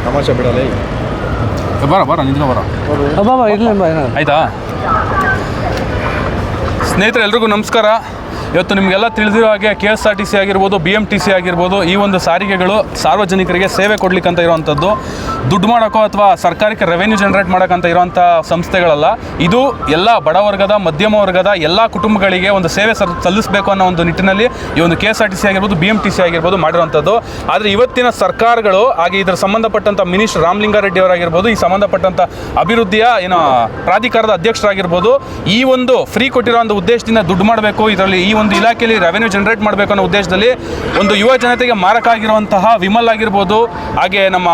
ತಮಾಷೆ ಬಿಡಲ್ಲ ಬರ ನಿಂತ್ಕೊ ಬರ ಆಯಿತಾ. ಸ್ನೇಹಿತರೆ ಎಲ್ರಿಗೂ ನಮಸ್ಕಾರ. ಇವತ್ತು ನಿಮಗೆಲ್ಲ ತಿಳಿದಿರೋ ಹಾಗೆ KSRTC ಆಗಿರ್ಬೋದು, BMTC ಆಗಿರ್ಬೋದು, ಈ ಒಂದು ಸಾರಿಗೆಗಳು ಸಾರ್ವಜನಿಕರಿಗೆ ಸೇವೆ ಕೊಡ್ಲಿಕ್ಕಂತ ಇರುವಂಥದ್ದು, ದುಡ್ಡು ಮಾಡೋಕ್ಕೋ ಅಥವಾ ಸರ್ಕಾರಕ್ಕೆ ರೆವೆನ್ಯೂ ಜನರೇಟ್ ಮಾಡೋಕ್ಕಂತ ಇರೋವಂಥ ಸಂಸ್ಥೆಗಳಲ್ಲ. ಇದು ಎಲ್ಲ ಬಡವರ್ಗದ, ಮಧ್ಯಮ ವರ್ಗದ ಎಲ್ಲ ಕುಟುಂಬಗಳಿಗೆ ಒಂದು ಸೇವೆ ಸಲ್ಲಿಸಬೇಕು ಅನ್ನೋ ಒಂದು ನಿಟ್ಟಿನಲ್ಲಿ ಈ ಒಂದು KSRTC ಆಗಿರ್ಬೋದು, BMTC ಆಗಿರ್ಬೋದು ಮಾಡಿರುವಂಥದ್ದು. ಆದರೆ ಇವತ್ತಿನ ಸರ್ಕಾರಗಳು ಹಾಗೆ ಇದರ ಸಂಬಂಧಪಟ್ಟಂಥ ಮಿನಿಸ್ಟರ್ ರಾಮಲಿಂಗಾರೆಡ್ಡಿ ಅವರಾಗಿರ್ಬೋದು, ಈ ಸಂಬಂಧಪಟ್ಟಂಥ ಅಭಿವೃದ್ಧಿಯ ಪ್ರಾಧಿಕಾರದ ಅಧ್ಯಕ್ಷರಾಗಿರ್ಬೋದು, ಈ ಒಂದು ಫ್ರೀ ಕೊಟ್ಟಿರೋ ಒಂದು ಉದ್ದೇಶದಿಂದ ದುಡ್ಡು ಮಾಡಬೇಕು, ಇದರಲ್ಲಿ ಈ ಒಂದು ಇಲಾಖೆಯಲ್ಲಿ ರೆವೆನ್ಯೂ ಜನರೇಟ್ ಮಾಡಬೇಕು ಅನ್ನೋ ಉದ್ದೇಶದಲ್ಲಿ ಒಂದು ಯುವ ಜನತೆಗೆ ಮಾರಕ ಆಗಿರುವಂತಹ ವಿಮಲ್ ಆಗಿರ್ಬೋದು, ಹಾಗೆ ನಮ್ಮ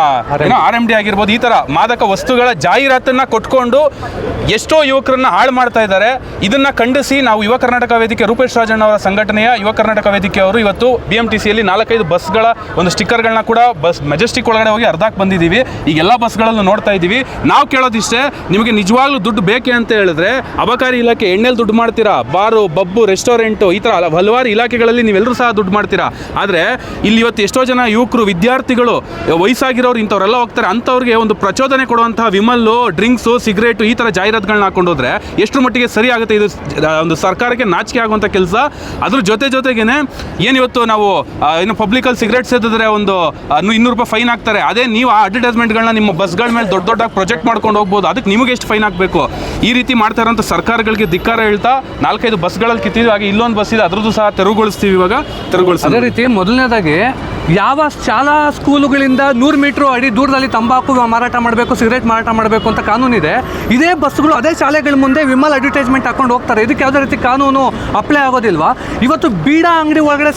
RMD ಆಗಿರ್ಬೋದು, ಈ ಥರ ಮಾದಕ ವಸ್ತುಗಳ ಜಾಹೀರಾತನ್ನು ಕೊಟ್ಕೊಂಡು ಎಷ್ಟೋ ಯುವಕರನ್ನ ಹಾಳು ಮಾಡ್ತಾ ಇದ್ದಾರೆ. ಇದನ್ನ ಖಂಡಿಸಿ ನಾವು ಯುವ ಕರ್ನಾಟಕ ವೇದಿಕೆ, ರೂಪೇಶ್ ರಾಜಣ್ಣ ಅವರ ಸಂಘಟನೆಯ ಯುವ ಕರ್ನಾಟಕ ವೇದಿಕೆಯವರು ಇವತ್ತು BMTCಯಲ್ಲಿ 4-5 ಬಸ್ಗಳ ಒಂದು ಸ್ಟಿಕ್ಕರ್ಗಳನ್ನ ಕೂಡ ಮೆಜೆಸ್ಟಿಕ್ ಒಳಗಡೆ ಹೋಗಿ ಅರ್ಧಕ್ಕೆ ಬಂದಿದ್ದೀವಿ. ಈಗ ಎಲ್ಲ ಬಸ್ಗಳಲ್ಲೂ ನೋಡ್ತಾ ಇದ್ದೀವಿ. ನಾವು ಕೇಳೋದಿಷ್ಟೇ, ನಿಮಗೆ ನಿಜವಾಗ್ಲೂ ದುಡ್ಡು ಬೇಕೆ ಅಂತ ಹೇಳಿದ್ರೆ ಅಬಕಾರಿ ಇಲಾಖೆ ಎಣ್ಣೆಲಿ ದುಡ್ಡು ಮಾಡ್ತೀರಾ, ಬಾರು, ಬಬ್ಬು, ರೆಸ್ಟೋರೆಂಟು, ಈ ಥರ ಹಲವಾರು ಇಲಾಖೆಗಳಲ್ಲಿ ನೀವೆಲ್ಲರೂ ಸಹ ದುಡ್ಡು ಮಾಡ್ತೀರಾ. ಆದರೆ ಇಲ್ಲಿ ಇವತ್ತು ಎಷ್ಟೋ ಜನ ಯುವಕರು, ವಿದ್ಯಾರ್ಥಿಗಳು, ವಯಸ್ಸಾಗಿರೋರು ಇಂಥವರೆಲ್ಲ ಹೋಗ್ತಾರೆ. ಅಂಥವ್ರಿಗೆ ಒಂದು ಪ್ರಚೋದನೆ ಕೊಡುವಂತಹ ವಿಮಲ್ಲು, ಡ್ರಿಂಕ್ಸು, ಸಿಗರೇಟು, ಈ ಥರ ಜಾಹೀರಾತುಗಳನ್ನ ಹಾಕೊಂಡೋದ್ರೆ ಎಷ್ಟು ಮಟ್ಟಿಗೆ ಸರಿ ಆಗುತ್ತೆ? ಇದು ಒಂದು ಸರ್ಕಾರಕ್ಕೆ ನಾಚಿಕೆ ಆಗುವಂಥ ಕೆಲಸ. ಅದ್ರ ಜೊತೆಗೇನೆ ಏನಿವತ್ತು ನಾವು ಏನು ಪಬ್ಲಿಕಲ್ಲಿ ಸಿಗರೇಟ್ ಸೇದಿದ್ರೆ ಒಂದು 200 ರೂಪಾಯಿ ಫೈನ್ ಹಾಕ್ತಾರೆ. ಅದೇ ನೀವು ಆ ಅಡ್ವರ್ಟೈಸ್ಮೆಂಟ್ಗಳನ್ನ ನಿಮ್ಮ ಬಸ್ಗಳ ಮೇಲೆ ದೊಡ್ಡ ಪ್ರೊಜೆಕ್ಟ್ ಮಾಡ್ಕೊಂಡು ಹೋಗ್ಬೋದು. ಅದಕ್ಕೆ ನಿಮಗೆ ಎಷ್ಟು ಫೈನ್ ಹಾಕಬೇಕು? ಈ ರೀತಿ ಮಾಡ್ತಾ ಇರೋಂಥ ಸರ್ಕಾರಗಳಿಗೆ ಧಿಕ್ಕಾರ ಹೇಳ್ತಾ 4-5 ಬಸ್ಗಳಲ್ಲಿ ಕಿತ್ತಿದ್ವಿ. ಹಾಗೆ ಇಲ್ಲೊಂದು ಬಸ್ ಇದೆ, ಅದ್ರದ್ದು ಸಹ ತೆರವುಗೊಳಿಸ್ತೀವಿ. ಇವಾಗ ತೆರವುಗೊಳಿಸ್ತೀವಿ. ಅದೇ ರೀತಿ ಮೊದಲನೇದಾಗಿ ಯಾವ ಶಾಲಾ ಸ್ಕೂಲುಗಳಿಂದ 100 ಮೀಟ್ರ್ ಅಡಿ ದೂರದಲ್ಲಿ ತಂಬಾಕು ಮಾರಾಟ ಮಾಡಬೇಕು, ಸಿಗರೇಟ್ ಮಾರಾಟ ಮಾಡಬೇಕು ಅಂತ ಕಾನೂನಿದೆ. ಇದೇ ಬಸ್ಗಳು ಅದೇ ಶಾಲೆಗಳ ಮುಂದೆ ವಿಮಲ್ ಅಡ್ವರ್ಟೈಸ್ಮೆಂಟ್ ಹಾಕೊಂಡು ಹೋಗ್ತಾರೆ. ಇದಕ್ಕೆ ಯಾವುದೇ ರೀತಿ ಕಾನೂನು ಅಪ್ಲೈ ಆಗೋದಿಲ್ವಾ? ಇವತ್ತು ಬೀಡಾ ಅಂಗಡಿ ಒಳಗಡೆ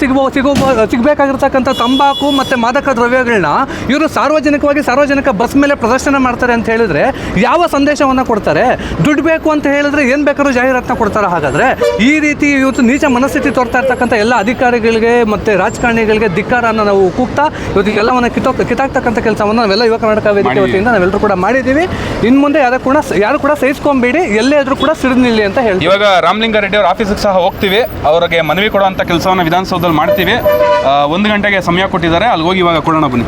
ಸಿಗಬೇಕಾಗಿರ್ತಕ್ಕಂಥ ತಂಬಾಕು ಮತ್ತು ಮಾದಕ ದ್ರವ್ಯಗಳನ್ನ ಇವರು ಸಾರ್ವಜನಿಕ ಬಸ್ ಮೇಲೆ ಪ್ರದರ್ಶನ ಮಾಡ್ತಾರೆ ಅಂತ ಹೇಳಿದ್ರೆ ಯಾವ ಸಂದೇಶವನ್ನು ಕೊಡ್ತಾರೆ? ದುಡ್ಡು ಬೇಕು ಅಂತ ಹೇಳಿದ್ರೆ ಏನು ಬೇಕಾದ್ರೂ ಜಾಹೀರಾತನ್ನ ಕೊಡ್ತಾರೆ. ಹಾಗಾದರೆ ಈ ರೀತಿ ಇವತ್ತು ನೀಚ ಮನಸ್ಥಿತಿ ತೋರ್ತಾ ಇರ್ತಕ್ಕಂಥ ಎಲ್ಲ ಅಧಿಕಾರಿಗಳಿಗೆ ಮತ್ತು ರಾಜಕಾರಣಿಗಳಿಗೆ ಧಿಕ್ಕಾರನ್ನು ನಾವು ಕೂಗ್ತಾ ಇವತ್ತು ಎಲ್ಲವನ್ನು ಕಿತ್ತಾಕ್ತಕ್ಕಂಥ ಕೆಲಸವನ್ನು ನಾವೆಲ್ಲ ಯುವ ಕರ್ನಾಟಕ ವೇದಿಕೆ ವತಿಯಿಂದ ನಾವೆಲ್ಲರೂ ಕೂಡ ಮಾಡಿದ್ದೀವಿ. ಇನ್ನು ಮುಂದೆ ಯಾರು ಕೂಡ ಸಹಿಸ್ಕೊಂಬೇಡಿ, ಎಲ್ಲೇ ಆದರೂ ಕೂಡ ಸಿಡಿದು ನಿಲ್ಲಿ ಅಂತ ಹೇಳಿ ಇವಾಗ ರಾಮಲಿಂಗಾರೆಡ್ಡಿ ಅವ್ರ ಆಫೀಸಿಗೆ ಸಹ ಹೋಗ್ತೀವಿ. ಅವರಿಗೆ ಮನವಿ ಕೊಡುವಂಥ ಕೆಲಸವನ್ನು ವಿಧಾನಸೌಧದಲ್ಲಿ ಮಾಡ್ತೀವಿ. 1 ಗಂಟೆಗೆ ಸಮಯ ಕೊಟ್ಟಿದ್ದಾರೆ, ಅಲ್ಲಿ ಹೋಗಿ ಇವಾಗ ಕೊಡೋಣ. ಬನ್ನಿ.